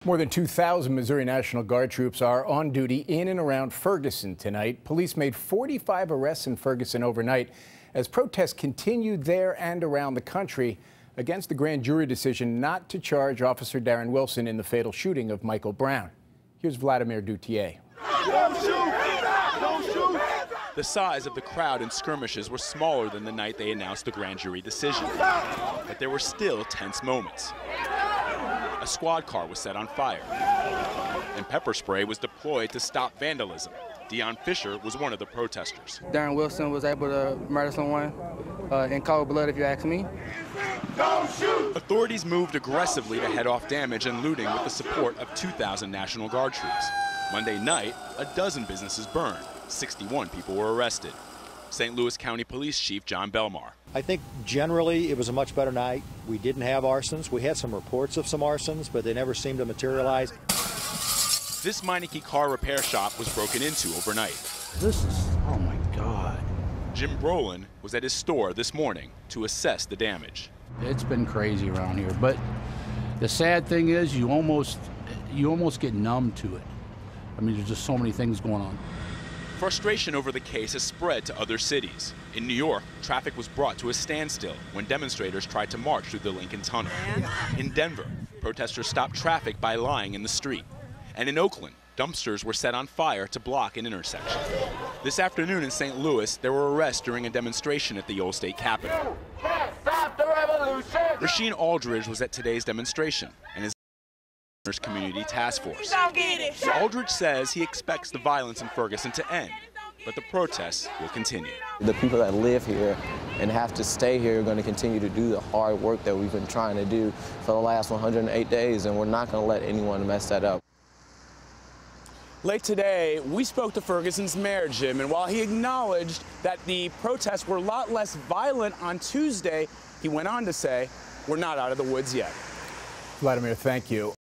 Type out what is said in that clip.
More than 2,000 Missouri National Guard troops are on duty in and around Ferguson tonight. Police made 45 arrests in Ferguson overnight as protests continued there and around the country against the grand jury decision not to charge Officer Darren Wilson in the fatal shooting of Michael Brown. Here's Vladimir Duthiers. Don't shoot! Don't shoot! The size of the crowd in skirmishes were smaller than the night they announced the grand jury decision. But there were still tense moments. A squad car was set on fire, and pepper spray was deployed to stop vandalism. Dion Fisher was one of the protesters. Darren Wilson was able to murder someone in cold blood, if you ask me. Don't shoot! Authorities moved aggressively to head off damage and looting with the support of 2,000 National Guard troops. Monday night, a dozen businesses burned. 61 people were arrested. St. Louis County Police Chief John Belmar. I think generally it was a much better night. We didn't have arsons. We had some reports of some arsons, but they never seemed to materialize. This Meineke car repair shop was broken into overnight. Oh my God. Jim Brolin was at his store this morning to assess the damage. It's been crazy around here, but the sad thing is you almost get numb to it. I mean, there's just so many things going on. Frustration over the case has spread to other cities. In New York, traffic was brought to a standstill when demonstrators tried to march through the Lincoln Tunnel. In Denver, protesters stopped traffic by lying in the street. And in Oakland, dumpsters were set on fire to block an intersection. This afternoon in St. Louis, there were arrests during a demonstration at the old state capitol. Stop the revolution! Rasheen Aldridge was at today's demonstration and is Community Task Force. Aldridge says he expects the violence in Ferguson to end, but the protests will continue. The people that live here and have to stay here are going to continue to do the hard work that we've been trying to do for the last 108 days, and we're not going to let anyone mess that up. Late today, we spoke to Ferguson's mayor, Jim, and while he acknowledged that the protests were a lot less violent on Tuesday, he went on to say, we're not out of the woods yet. Vladimir, thank you.